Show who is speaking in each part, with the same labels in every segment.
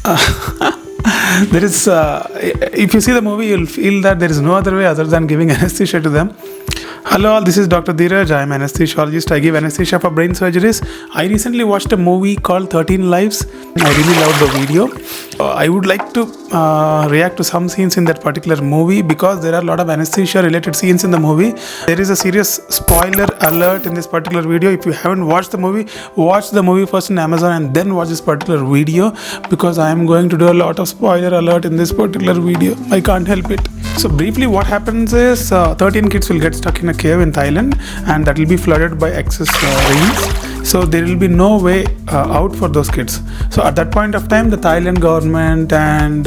Speaker 1: There is, if you see the movie, you'll feel that there is no other way other than giving anesthesia to them. Hello all, this is Dr. Dheeraj. I am an anesthesiologist. I give anesthesia for brain surgeries. I recently watched a movie called 13 Lives. I really loved the video. I would like to react to some scenes in that particular movie because there are a lot of anesthesia related scenes in the movie. There is a serious spoiler alert in this particular video. If you haven't watched the movie, watch the movie first on Amazon and then watch this particular video, because I am going to do a lot of spoiler alert in this particular video. I can't help it. So briefly, what happens is 13 kids will get stuck in a cave in Thailand, and that will be flooded by excess rains. So there will be no way out for those kids. So at that point of time, the Thailand government and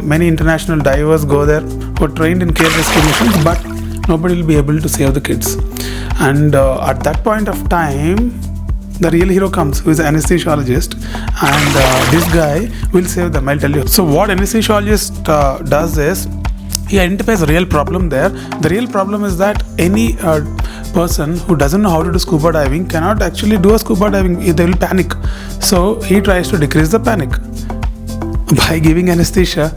Speaker 1: many international divers go there who are trained in cave rescue missions, but nobody will be able to save the kids. And at that point of time, the real hero comes, who is an anesthesiologist, and this guy will save them. I'll tell you. So what anesthesiologist does is, he identifies a real problem there. The real problem is that any person who doesn't know how to do scuba diving cannot actually do a scuba diving. They will panic. So he tries to decrease the panic by giving anesthesia.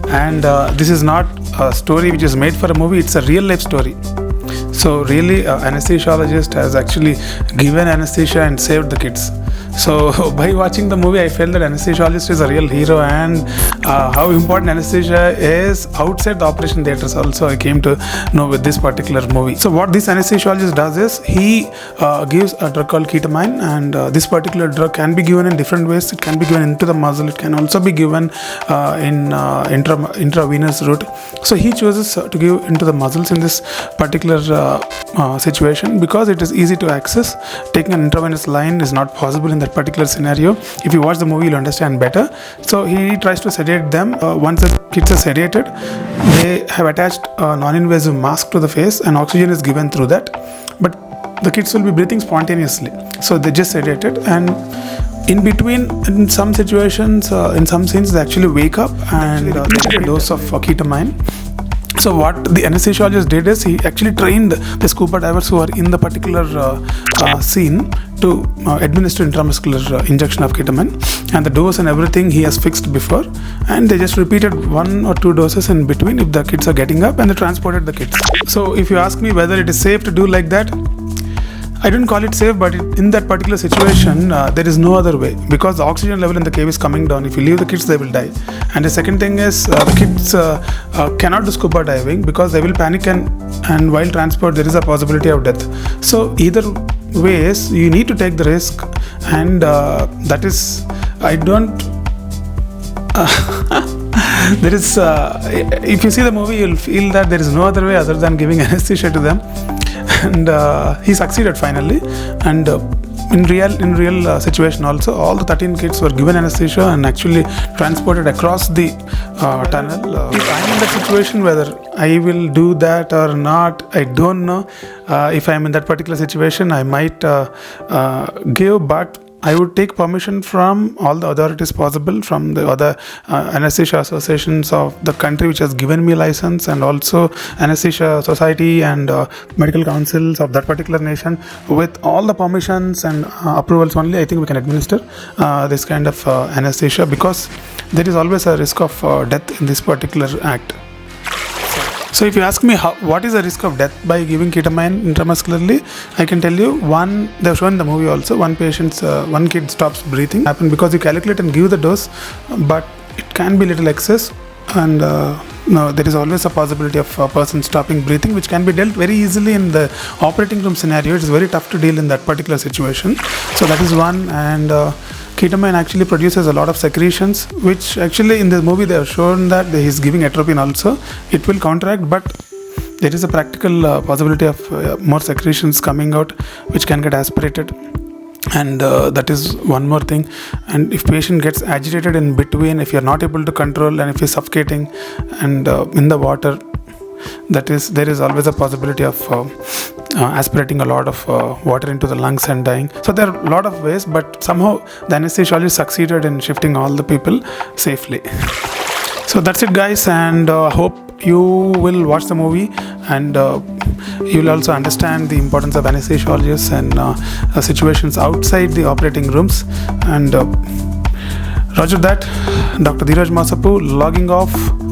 Speaker 1: And this is not a story which is made for a movie. It's a real life story. So really, anesthesiologist has actually given anesthesia and saved the kids. So by watching the movie, I felt that anesthesiologist is a real hero, and how important anesthesia is outside the operation theatres also I came to know with this particular movie. So what this anesthesiologist does is, he gives a drug called ketamine, and this particular drug can be given in different ways. It can be given into the muscle. It can also be given in intravenous route. So he chooses to give into the muscles in this particular situation because it is easy to access. Taking an intravenous line is not possible in that particular scenario. If you watch the movie, you'll understand better. So he tries to sedate them. Once the kids are sedated, they have attached a non-invasive mask to the face, and oxygen is given through that. But the kids will be breathing spontaneously. So they just sedated, and in between, in some situations, in some scenes, they actually wake up and they get a dose of ketamine. So what the anesthesiologist did is, he actually trained the scuba divers who are in the particular scene to administer intramuscular injection of ketamine, and the dose and everything he has fixed before, and they just repeated 1 or 2 doses in between if the kids are getting up, and they transported the kids. So if you ask me whether it is safe to do like that, I don't call it safe, but in that particular situation, there is no other way, because the oxygen level in the cave is coming down. If you leave the kids, they will die. And the second thing is, the kids cannot do scuba diving because they will panic, and while transport, there is a possibility of death. So either ways, you need to take the risk, and that is, I don't... there is, if you see the movie, you'll feel that there is no other way other than giving anesthesia to them. And he succeeded finally, and in real situation also, all the 13 kids were given anesthesia and actually transported across the tunnel. If I'm in that situation, whether I will do that or not, I don't know. If I'm in that particular situation, I might give, but I would take permission from all the authorities possible, from the other anesthesia associations of the country which has given me license, and also anesthesia society and medical councils of that particular nation. With all the permissions and approvals only, I think we can administer this kind of anesthesia, because there is always a risk of death in this particular act. So if you ask me what is the risk of death by giving ketamine intramuscularly, I can tell you, one, they have shown in the movie also, one kid stops breathing, happen because you calculate and give the dose, but it can be little excess, and no, there is always a possibility of a person stopping breathing, which can be dealt very easily in the operating room scenario. It is very tough to deal in that particular situation. So that is one. And ketamine actually produces a lot of secretions, which actually in the movie they have shown that he is giving atropine also. It will counteract, but there is a practical possibility of more secretions coming out, which can get aspirated. And that is one more thing. And if patient gets agitated in between, if you are not able to control, and if you are suffocating and in the water, there is always a possibility of aspirating a lot of water into the lungs and dying. So there are a lot of ways, but somehow the anesthesiologist succeeded in shifting all the people safely. So that's it, guys, and hope you will watch the movie, and you will also understand the importance of anesthesiologists and situations outside the operating rooms. And Roger that. Dr. Dheeraj Masapu logging off.